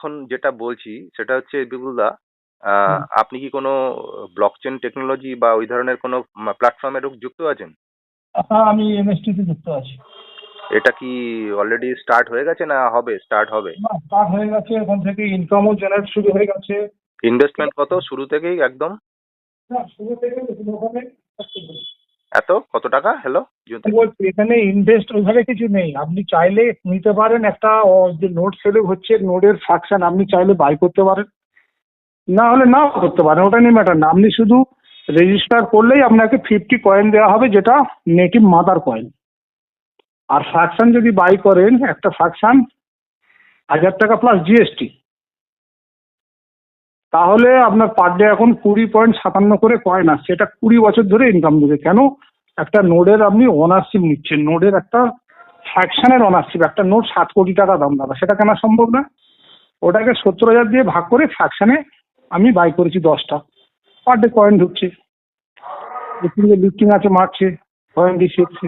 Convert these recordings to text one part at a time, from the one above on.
এখন যেটা বলছি সেটা হচ্ছে বিপুলদা, হুম। আপনি কি কোনো ব্লকচেন টেকনোলজি বা ওই ধরনের কোনো প্ল্যাটফর্মে যুক্ত আছেন? হ্যাঁ, আমি এমএসটি তে যুক্ত আছি। এটা কি অলরেডি স্টার্ট হয়ে গেছে না হবে, স্টার্ট হবে? না, স্টার্ট হয়ে গেছে, এখন থেকে ইনকামও জেনারেট শুরু হয়ে গেছে। ঠিক ইনভেস্টমেন্ট কত আছে। শুরু থেকেই একদম? না, শুরু থেকে ওখানে এত কত টাকা? হ্যালো? বলছি, এখানে ইনভেস্ট ওইভাবে কিছু নেই। আপনি চাইলে নিতে পারেন একটা যে নোট সেলিং হচ্ছে, নোডের ফ্র্যাকশন আপনি চাইলে বাই করতে পারেন, না হলে নাও করতে পারেন, ওটা নিয়ে ম্যাটার না। আপনি শুধু রেজিস্টার করলেই আপনাকে 50 কয়েন দেওয়া হবে, যেটা নেটিভ মাদার কয়েন। আর ফ্র্যাকশন যদি বাই করেন, একটা ফ্র্যাকশন 1000 টাকা প্লাস জিএসটি, তাহলে আপনার পার ডে এখন 20.57 করে কয়েন আসছে। এটা 20 বছর ধরে ইনকাম দেবে। কেন? একটা নোডের আপনি ওনারশিপ নিচ্ছেন, নোডের একটা ফ্র্যাকশনের ওনারশিপ। একটা নোট 7 কোটি টাকা দাম দাদা, সেটা কেনা সম্ভব না? ওটাকে 70,000 দিয়ে ভাগ করে ফ্র্যাকশনে আমি বাই করেছি 10টা, পার ডে কয়েন ঢুকছে। লিস্টিং আছে, মারছে, কয়েন দিয়ে শিখছে।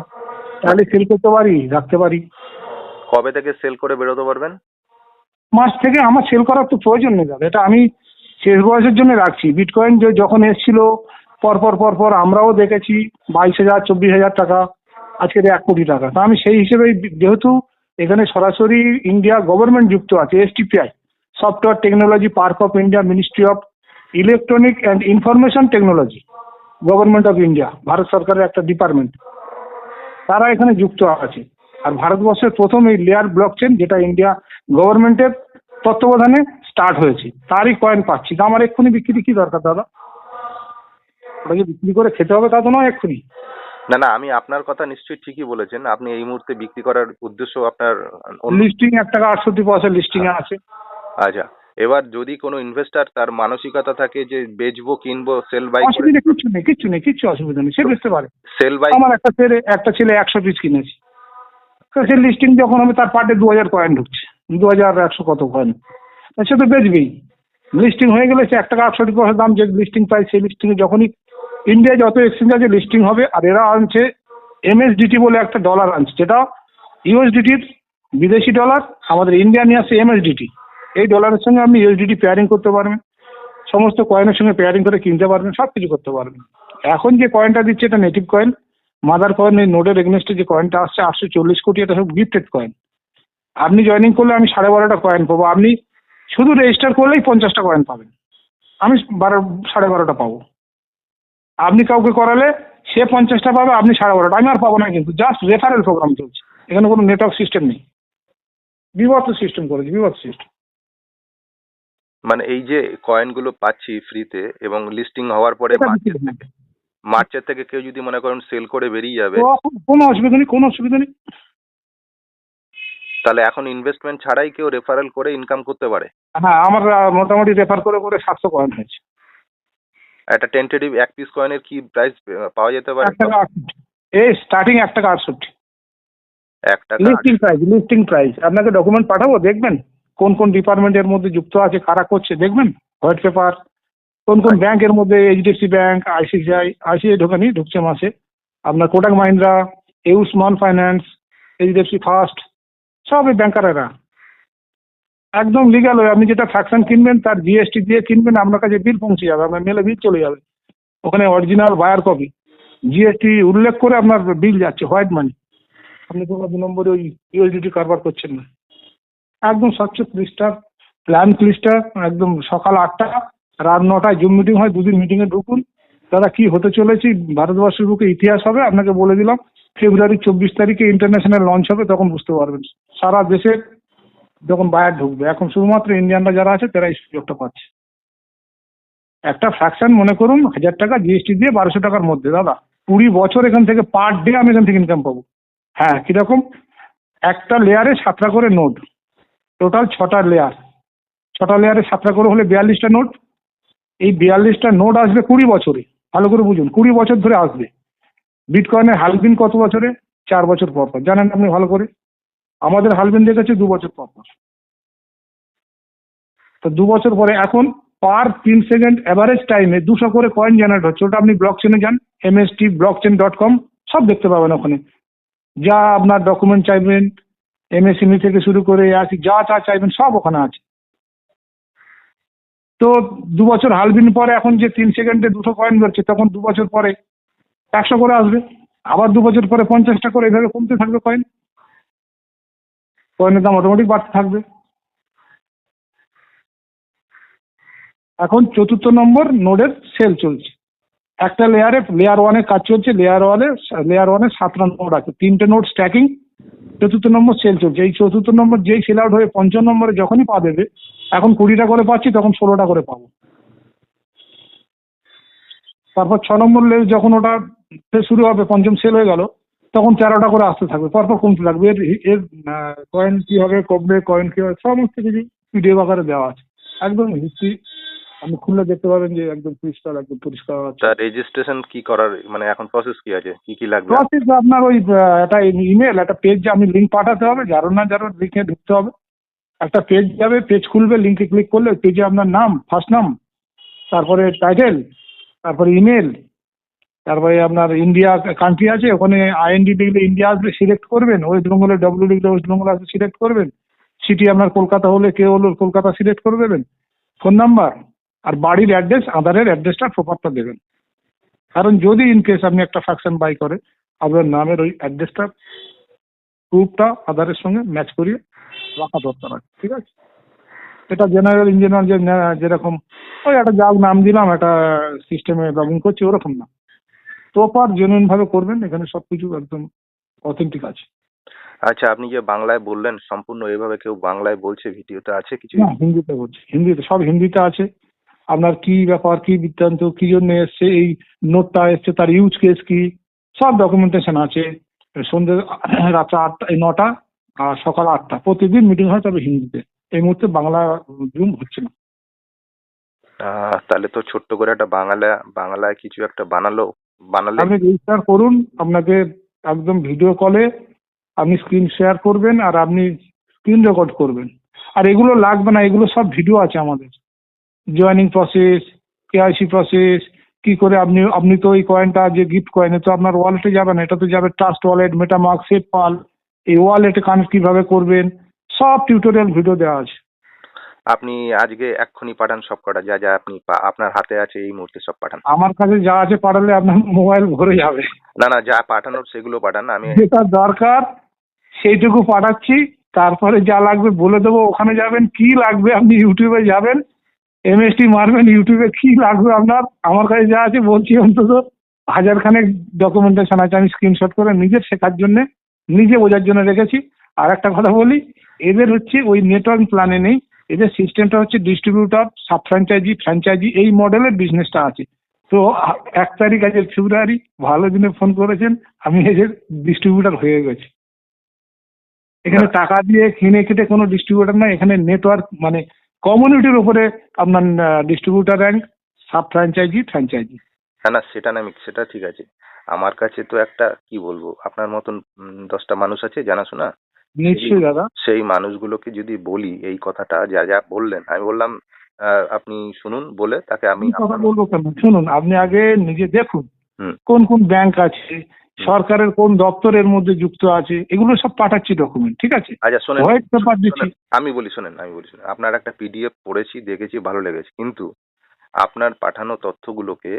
তাহলে সেল করতে পারি, রাখতে পারি। কবে থেকে সেল করে বেরোতে পারবেন? মাস থেকে আমার সেল করার তো প্রয়োজন নেই দাদা, এটা আমি শেষ বয়সের জন্য রাখছি। বিটকয়েন যখন এসেছিল, পর পর পর পর আমরাও দেখেছি 22,000 24,000 টাকা, আজকের 1 কোটি টাকা। তা আমি সেই হিসেবে, যেহেতু এখানে সরাসরি ইন্ডিয়া গভর্নমেন্ট যুক্ত আছে, STPI, software technology park of India, ministry of electronic and information technology, government of India, Bharat সরকারের একটা ডিপার্টমেন্ট, তারা এখানে যুক্ত আছে। আর ভারতবর্ষের প্রথম এই লেয়ার ব্লকচেন, যেটা ইন্ডিয়া গভর্নমেন্টের তত্ত্বাবধানে স্টার্ট হয়েছে, তারই কয়েন পাচ্ছি। তা আমার এক্ষুনি বিক্রি কি দরকার দাদা? ওটাকে বিক্রি করে খেতে হবে তা তো নয় এক্ষুনি। না না, আমি আপনার কথা নিশ্চয়ই ঠিকই বলেছেন। আপনি এই মুহূর্তে বিক্রি করার উদ্দেশ্য আপনার অন্য। লিস্টিং 1 টাকা 68 পয়সা লিস্টিং এ আছে। আচ্ছা, এবার যদি কোনো ইনভেস্টার তার মানসিকতা থাকে যে বেচবো, কিনবো, সেল বাই করে, অসুবিধা কিচ্ছু নেই, কিচ্ছু নেই, কিচ্ছু অসুবিধা নেই, সে বেচতে পারে। Sell buy. আমার একটা ছেলে 100 পিস কিনেছে, তো সে লিস্টিং যখন হবে, তার পার ডে 2000 কয়েন ঢুকছে, 2100 কত কয়েন, সে তো বেচবেই। লিস্টিং হয়ে গেলে সে 1 টাকা 68 পয়সা দাম, যে লিস্টিং প্রাইস, সেই লিস্টিং এ যখনই ইন্ডিয়ায় যত এক্সচেঞ্জ আছে লিস্টিং হবে। আর এরা আনছে এমএসডিটি বলে একটা ডলার আনছে, যেটা ইউএসডিটির বিদেশি ডলার। আমাদের ইন্ডিয়া নিয়ে আসছে এমএসডিটি। এই ডলারের সঙ্গে আপনি ইউএসডিটি পেয়ারিং করতে পারবেন, সমস্ত কয়েনের সঙ্গে পেয়ারিং করে কিনতে পারবেন, সব কিছু করতে পারবেন। এখন যে কয়েনটা দিচ্ছে এটা নেটিভ কয়েন, মাদার কয়েন। এই নোডের এগনেস্টে যে কয়েনটা আসছে 840 কোটি, এটা সব গিফটেড কয়েন। আপনি জয়েনিং করলে আমি 12.5টা কয়েন পাবো, আপনি শুধু রেজিস্টার করলেই 50টা কয়েন পাবেন, আমি 12.5টা পাবো। আপনি কাউকে করালে সে 50টা পাবে, আপনি 12.5টা, আমি আর পাবো না। কিন্তু জাস্ট রেফারেল প্রোগ্রাম চলছে, এখানে কোনো নেটওয়ার্ক সিস্টেম নেই। বিভৎস সিস্টেম করেছে, বিভৎস সিস্টেম। মানে এই যে কয়েনগুলো পাচ্ছি ফ্রিতে এবং লিস্টিং হওয়ার পরে এটা বিক্রি হবে। মার্চের থেকে কেউ যদি মনে করেন সেল করে বেরিয়ে যাবে, কোনো অসুবিধা নেই, কোনো অসুবিধা নেই। তাহলে এখন ইনভেস্টমেন্ট ছাড়াই কেউ রেফারেল করে ইনকাম করতে পারে? হ্যাঁ, আমার মোটামুটি রেফার করে করে 700 কয়েন হয়েছে। একটা টেন্টেটিভ এক পিস কয়েনের কি প্রাইস পাওয়া যেতে পারে? 1 টাকা 68, এই স্টার্টিং 1 টাকা 68। 1 টাকা। লিস্টিং প্রাইস আপনাকে ডকুমেন্ট পাঠাবো, দেখবেন কোন কোন ডিপার্টমেন্টের মধ্যে যুক্ত আছে, কারা করছে, দেখবেন হোয়াইট পেপার। কোন কোন ব্যাংকের মধ্যে, এইচডিএফসি ব্যাংক, আইসিআইসিআই ঢুকছে মাসে, আপনার Kotak Mahindra, U small finance, HDFC first, সব এই ব্যাংকারেরা। একদম লিগ্যাল হয়ে আপনি যেটা ফ্র্যাকশন কিনবেন তার জিএসটি দিয়ে কিনবেন, আপনার কাছে বিল পৌঁছে যাবে, আপনার মেলে বিল চলে যাবে। ওখানে অরিজিনাল বায়ার কপি, জিএসটি উল্লেখ করে আপনার বিল যাচ্ছে, হোয়াইট মানি। আপনি কোনো 2 নম্বরে ওই ইউএসডিটি কারবার করছেন না। একদম স্বচ্ছ ক্লিস্টার প্ল্যান, ক্লিস্টার। একদম সকাল 8টা রাত 9টায় জুম মিটিং হয়, 2 দিন মিটিংয়ে ঢুকুন। দাদা কি হতে চলেছি, ভারতবর্ষের বুকে ইতিহাস হবে। আপনাকে বলে দিলাম, ফেব্রুয়ারি 24 তারিখে ইন্টারন্যাশনাল লঞ্চ হবে, তখন বুঝতে পারবেন। সারা দেশে যখন বায়ার ঢুকবে, এখন শুধুমাত্র ইন্ডিয়ানরা যারা আছে তারা এই সুযোগটা পাচ্ছে। একটা ফ্র্যাকশন মনে করুন 1000 টাকা জিএসটি দিয়ে 1200 টাকার মধ্যে দাদা, 20 বছর এখান থেকে পার ডে আমি এখান থেকে ইনকাম পাবো। হ্যাঁ, কিরকম? একটা লেয়ারে 7টা করে নোট, টোটাল 6টা লেয়ার। 6টা লেয়ারে 7টা করে হলে 42টা নোট। এই 42টা নোট আসবে 20 বছরে। ভালো করে বুঝুন, 20 বছর ধরে আসবে। বিটকয়েনের হালবিন কত বছরে? 4 বছর পর পর, জানেন আপনি ভালো করে। আমাদের হালবিন দেখেছে 2 বছর পর পর। তো 2 বছর পরে এখন পার 3 সেকেন্ড অ্যাভারেজ টাইমে 200 করে কয়েন জেনারেট হচ্ছে। ওটা আপনি ব্লকচেনে যান, mstblockchain.com, সব দেখতে পাবেন ওখানে। যা আপনার ডকুমেন্ট চাইবেন, এমএসএমই থেকে শুরু করে আসি, যা যা চাইবেন সব ওখানে আছে। তো 2 বছর হালবিন পরে এখন যে 3 সেকেন্ডে 200 কয়েন বেরোচ্ছে, তখন 2 বছর পরে 100 করে আসবে, আবার 2 বছর পরে 50টা করে, এভাবে কমতে থাকবে কয়েনের দাম অটোমেটিক বাড়তে থাকবে। এখন 4র্থ নম্বর নোডের সেল চলছে। একটা লেয়ার 1-এ কাজ চলছে, লেয়ার 1-এ 7টা নোড আছে, 3টে নোড স্ট্যাকিং, 4র্থ নম্বর সেল চলছে। এই 4র্থ নম্বর যেই সেল আউট হয়ে 5ম নম্বরে যখনই পা দেবে, এখন 20টা করে পাচ্ছি, তখন 16টা করে পাবো। তারপর 6 নম্বর লেভেল যখন ওটা শুরু হবে, 5ম সেল হয়ে গেল, তখন 13টা করে আসতে থাকবে, পরপর কমতে থাকবে। এর কয়েন কি হবে, কমবে, কয়েন কি হবে, সমস্ত কিছু পিডিএফ আকারে দেওয়া আছে, একদম হিস্ট্রি আপনি খুললে দেখতে পাবেন যে একদম পরিষ্কার আছে। তার রেজিস্ট্রেশন কি করার মানে এখন প্রসেস কি আছে, কি লাগবে? প্রসেস আপনার ওই একটা ইমেল, একটা পেজ, আমি লিঙ্ক পাঠাতে হবে, যারো লিঙ্কে ঢুকতে হবে। একটা পেজ যাবে, পেজ খুলবে, লিঙ্কে ক্লিক করলে পেজে আপনার নাম, ফার্স্ট নাম, তারপরে টাইটেল, তারপরে ইমেল, তারপরে আপনার ইন্ডিয়া কান্ট্রি আছে, ওখানে IND লিখলে ইন্ডিয়া আসবে, সিলেক্ট করবেন। ওয়েস্ট বেঙ্গলে W লিখলে ওয়েস্ট বেঙ্গল আসবে, সিলেক্ট করবেন। সিটি আপনার কলকাতা হলে কে হলো কলকাতা সিলেক্ট করে দেবেন। ফোন নাম্বার আর বাড়ির অ্যাড্রেস, আধারের অ্যাড্রেসটা প্রপারটা দেবেন। কারণ যদি ইনকেস আপনি একটা ফ্যাকশন বাই করে, আপনার নামের ওই অ্যাড্রেসটা প্রুফটা আধারের সঙ্গে ম্যাচ করিয়ে রাখা দরকার আছে, ঠিক আছে? এটা জেনারেল ইঞ্জিনিয়ার যেরকম ওই একটা যা নাম দিলাম, একটা সিস্টেমে লগ ইন করছি, ওরকম না। প্রপার জেনুইন ভাবে করবেন, এখানে সবকিছু একদম অথেন্টিক আছে। আচ্ছা, আপনি যে বাংলায় বললেন, সম্পূর্ণ এভাবে কেউ বাংলায় বলছে ভিডিওতে আছে কিছু? না, হিন্দিতে বলছি, হিন্দিতে, সব হিন্দিতে আছে। আপনার কি ব্যাপার, কি বৃত্তান্ত, কি জন্য এসছে, এই নোটটা এসছে, তার ইউজ কেস কি, সব ডকুমেন্টেশন আছে। সন্ধ্যে রাত 9টা আর সকাল 8টা প্রতিদিন মিটিং হয়, তবে হিন্দিতে। এই মুহূর্তে বাংলা জুম হচ্ছে না। তাহলে তো ছোট্ট করে একটা বাংলায় কিছু একটা বানালে আপনি রেজিস্টার করুন, আপনাকে একদম ভিডিও কলে আপনি স্ক্রিন শেয়ার করবেন, আর আপনি স্ক্রিন রেকর্ড করবেন। আর এগুলো লাগবে না, এগুলো সব ভিডিও আছে আমাদের। জয়েনিং প্রসেস, KYC প্রসেস, কি করে আপনি তো ওই কয়েনটা যে গিফট কয়েন, তো আপনার ওয়ালেটে যাবে না, এটা তো যাবে ট্রাস্ট ওয়ালেট, মেটামার্ক, সেফপাল। এই ওয়ালেটে কানেক্ট কিভাবে করবেন, সব টিউটোরিয়াল ভিডিও দেওয়া আছে। আপনি আজকে এক্ষুনি পাঠান সব কটা, যা যা আপনি আপনার হাতে আছে এই মুহূর্তে সব পাঠান। আমার কাছে যা আছে পাঠালে আপনার মোবাইল ভরে যাবে। না, যা পাঠানোর সেগুলো পাঠান। আমি যেটা দরকার সেইটুকু পাঠাচ্ছি, তারপরে যা লাগবে বলে দেবো। ওখানে যাবেন, কি লাগবে আপনি ইউটিউবে যাবেন, MST মারবেন, ইউটিউবে কি লাগবে আপনার, আমার কাছে যা আছে বলছি, অন্তত 1000 খানেক ডকুমেন্টেশন আছে, আমি স্ক্রিনশট করে নিজের শেখার জন্য, নিজে বোঝার জন্য রেখেছি। আর একটা কথা বলি, এদের হচ্ছে ওই নেটওয়ার্ক প্ল্যানে নেই, এদের সিস্টেমটা হচ্ছে ডিস্ট্রিবিউটর, সাব ফ্র্যাঞ্চাইজি এই মডেলের বিজনেসটা আছে। তো 1 তারিখ আছে ফেব্রুয়ারি, ভালো দিনে ফোন করেছেন, আমি এদের ডিস্ট্রিবিউটর হয়ে গেছি। এখানে টাকা দিয়ে কিনে কেটে কোনো ডিস্ট্রিবিউটর নাই, এখানে নেটওয়ার্ক মানে কমিউনিটির উপরে আপনার ডিস্ট্রিবিউটর র্যাঙ্ক, সাব ফ্র্যাঞ্চাইজি। না, সেটা ঠিক আছে। আমার কাছে তো একটা কি বলবো, আপনার মতন 10টা মানুষ আছে জানাশোনা। নিশ্চয়ই দাদা। সেই মানুষগুলোকে যদি বলি এই কথাটা, যা যা বললেন, আমি বললাম আপনি শুনুন, বলে তাকে আমি কথা বলবো কেন, শুনুন, আপনি আগে নিজে দেখুন হুম। কোন কোন ব্যাংক আছে, সরকারের কোন দপ্তরের মধ্যে যুক্ত আছে, এগুলো সব পাঠাচ্ছি ডকুমেন্ট, ঠিক আছে? আচ্ছা শোনেন, হোয়াইট পেপার দিচ্ছি। আমি বলি শোনেন, আপনার একটা PDF পড়েছি, দেখেছি, ভালো লেগেছে, কিন্তু আপনার পাঠানো তথ্যগুলোকে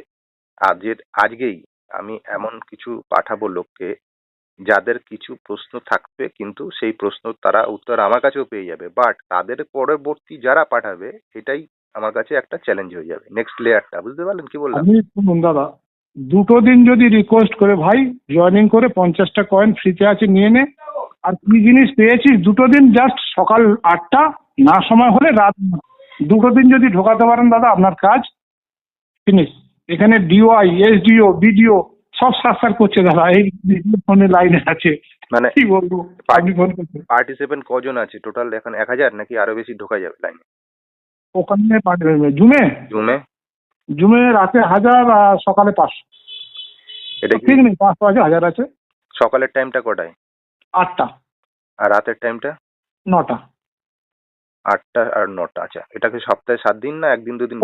আজকেই আমি এমন কিছু পাঠাবো লোককে, যাদের কিছু প্রশ্ন থাকবে, কিন্তু সেই প্রশ্ন তারা উত্তর আমার কাছেও পেয়ে যাবে, বাট তাদের পরবর্তী যারা পাঠাবে, এটাই আমার কাছে একটা চ্যালেঞ্জ হয়ে যাবে, নেক্সট লেয়ারটা। বুঝতে পারলেন কি বললাম? আমি শুনুন দাদা, 2 দিন যদি রিকোয়েস্ট করে, ভাই জয়েনিং করে 50টা কয়েন ফ্রিতে আছে নিয়ে নে, আর কি জিনিস পেয়েছিস, 2 দিন জাস্ট সকাল 8টা, না সময় হলে রাত 2 দিন যদি ঢোকাতে পারেন দাদা, আপনার কাজ ফিনিশ। এখানে DOI, SDO, BDO সব সার্চ করছে দাদা, এই ফোনে লাইনে আছে, মানে কি বলবো, আপনি ফোন করছেন। পার্টিসিপেন্ট কজন আছে টোটাল এখন? 1000 নাকি আরো বেশি ঢোকা যাবে লাইনে? ওখানে পাঠাবে জুমে জুমে রাতে 1000 আর সকালে 500। এটা কি ঠিক নেই, 500 আছে, 1000 আছে। সকালের টাইমটা কটায়? 8টা, আর রাতের টাইমটা? 9টা। 8টা আর 9টা। আচ্ছা, এটাকে সপ্তাহে 7 দিন না একদিন দুদিন?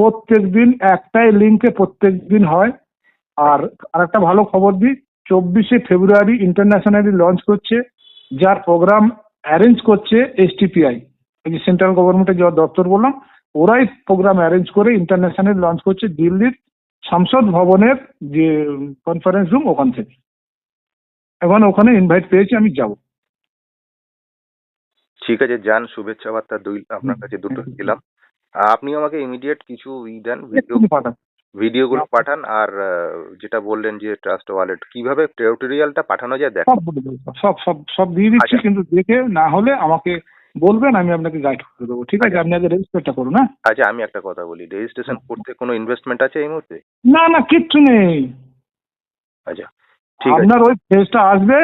প্রত্যেক দিন একটাই লিঙ্কে প্রত্যেক দিন হয়। আর আরেকটা ভালো খবর দিই, 24শে ফেব্রুয়ারি ইন্টারন্যাশনালি লঞ্চ করছে, যার প্রোগ্রাম অ্যারেঞ্জ করছে STPI, এই যে সেন্ট্রাল গভর্নমেন্টের যে দপ্তর বললাম, ওরাই প্রোগ্রাম অ্যারেঞ্জ করে ইন্টারন্যাশনাল লঞ্চ করছে দিল্লির সংসদ ভবনের যে কনফারেন্স রুম ওখান থেকে। এখন ওখানে ইনভাইট পেয়েছি, আমি যাব। ঠিক আছে, যান, শুভেচ্ছা বার্তা আপনার কাছে দুটো দিলাম। আপনি আমাকে ইমিডিয়েট কিছু দেন, এক্ষুনি পাঠান। ভিডিওগুলো পাঠান। আর যেটা বললেন যে ট্রাস্ট ওয়ালেট কিভাবে টিউটোরিয়ালটা পাঠানো যায় দেখ। সব বলে দেবো, সব সব সব দিয়ে দিচ্ছি, আচ্ছা। কিন্তু দেখে না হলে আমাকে বলবেন, আমি আপনাকে গাইড করে দেবো। ঠিক আছে, আচ্ছা। আপনি আগে রেজিস্টারটা করুন। হ্যাঁ, আচ্ছা, আমি একটা কথা বলি, রেজিস্ট্রেশন করতে কোনো ইনভেস্টমেন্ট আছে এই মুহূর্তে? না না, কিচ্ছু নেই। আচ্ছা, ঠিক আছে। আপনার ওই পেজটা আসবে,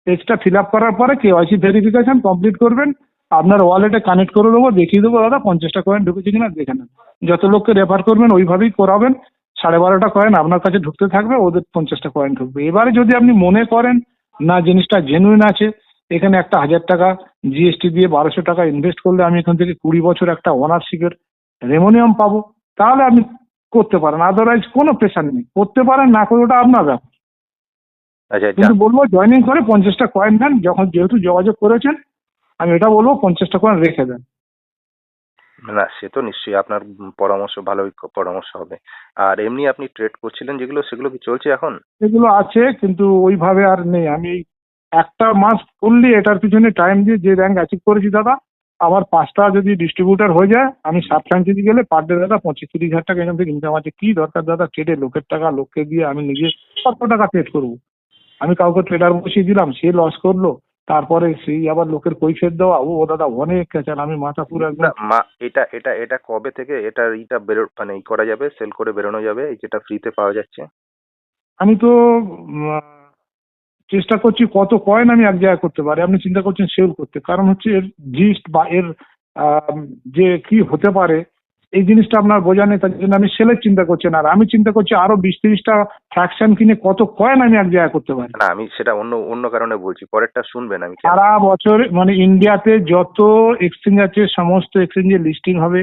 পেজটা ফিল আপ করার পরে কেওয়াইসি ভেরিফিকেশন কমপ্লিট করবেন, আপনার ওয়ালেটে কানেক্ট করে দেবো, দেখিয়ে দেবো দাদা 50টা কয়েন ঢুকেছে কিনা দেখে নেন। যত লোককে রেফার করবেন ওইভাবেই করাবেন। 12.5টা কয়েন আপনার কাছে ঢুকতে থাকবে, ওদের 50টা কয়েন ঢুকবে। এবারে যদি আপনি মনে করেন না জিনিসটা জেনুইন আছে, এখানে একটা 1000 টাকা জিএসটি দিয়ে 1200 টাকা ইনভেস্ট করলে আমি এখান থেকে 20 বছর একটা ওনারশিপের রেমোনিয়াম পাবো, তাহলে আপনি করতে পারেন। আদারওয়াইজ কোনো প্রেশার নেই, করতে পারেন না করে ওটা আপনার ব্যাপার। আচ্ছা, কিন্তু বলবো জয়েনিং করে 50টা কয়েন দেন, যখন যেহেতু যোগাযোগ করেছেন আমি এটা বলবো 50টা কয়েন রেখে দেন। না, সে তো নিশ্চয়ই আপনার পরামর্শ, ভালোই পরামর্শ হবে। আর এমনি আপনি ট্রেড করছিলেন যেগুলো, সেগুলো কি চলছে এখন? এগুলো আছে কিন্তু ওইভাবে আর নেই। আমি এই একটা মাস ফুললি এটার পিছনে টাইম দিয়ে যে র্যাঙ্ক অ্যাচিভ করেছি দাদা, আমার 5টা যদি ডিস্ট্রিবিউটার হয়ে যায়, আমি সাব ফ্র্যাঞ্চাইজি গেলে পার ডে দাদা 25-30 হাজার টাকা এখান থেকে ইনকাম আছে। কি দরকার দাদা ট্রেডে লোকের টাকা লোককে দিয়ে আমি নিজে কত টাকা ট্রেড করবো? আমি কাউকে ট্রেডার বসিয়ে দিলাম, সে লস করলো, তারপরে সেই আবার লোকের কৈফিয়ত দেওয়া, ও দাদা অনেক ক্যাচাল। আমি মাথা পুরো না, একদম। এটা এটা এটা কবে থেকে এটা এইটা মানে ই করা যাবে, সেল করে বেরোনো যাবে, এই যেটা ফ্রিতে পাওয়া যাচ্ছে? আমি তো চেষ্টা করছি কত কয়েন আমি এক জায়গায় করতে পারি। আপনি চিন্তা করছেন সেল করতে, কারণ হচ্ছে এর জিস্ট বা এর যে কি হতে পারে এই জিনিসটা আপনার বোঝা নেই, তার জন্য আমি সেলের চিন্তা করছি না। আর আমি চিন্তা করছি আরো 20-30টা ফ্র্যাকশন কিনে কত কয়েন আমি এক জায়গায় করতে পারি। না, আমি সেটা অন্য অন্য কারণে বলছি, পরেরটা শুনবেন। আমি কেন? সারা বছর মানে ইন্ডিয়াতে যত এক্সচেঞ্জ আছে সমস্ত এক্সচেঞ্জে লিস্টিং হবে।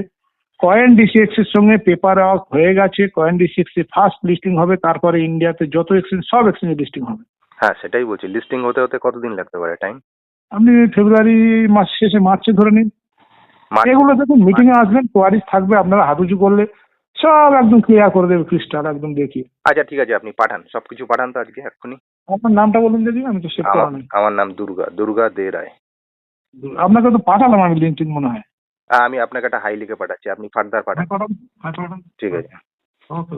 কয়েন ডিসিএক্স এর সঙ্গে পেপার ওয়ার্ক হয়ে গেছে, কয়েন ডিসিএক্স এর ফার্স্ট লিস্টিং হবে, তারপরে ইন্ডিয়াতে যত এক্সচেঞ্জ সব এক্সচেঞ্জে লিস্টিং হবে। হ্যাঁ, সেটাই বলছি, লিস্টিং হতে হতে কতদিন লাগতে পারে টাইম? আপনি ফেব্রুয়ারি মাস শেষে মার্চে ধরে নিন। এগুলো দেখুন, মিটিং এ আসবেন, কোয়ারিজ থাকবে, আপনারা হাতুচু করলে সব একদম ক্লিয়ার করে দেবে ক্রিস্টাল একদম দেখিয়ে। আচ্ছা, ঠিক আছে, আপনি পাঠান, সবকিছু পাঠান তো আজকে এক্ষুনি। আপনার নামটা বলুন যদি, আমি তো সেভ করা আমার নেই। আমার নাম দুর্গা, দুর্গা দে রায়। আপনাকে তো পাঠালাম আমি লিঙ্কডিন মনে হয়। আমি আপনাকে একটা হাই লিখে পাঠাচ্ছি, আপনি ফার্দার পাঠান। পাঠান, পাঠান। ঠিক আছে। ওকে।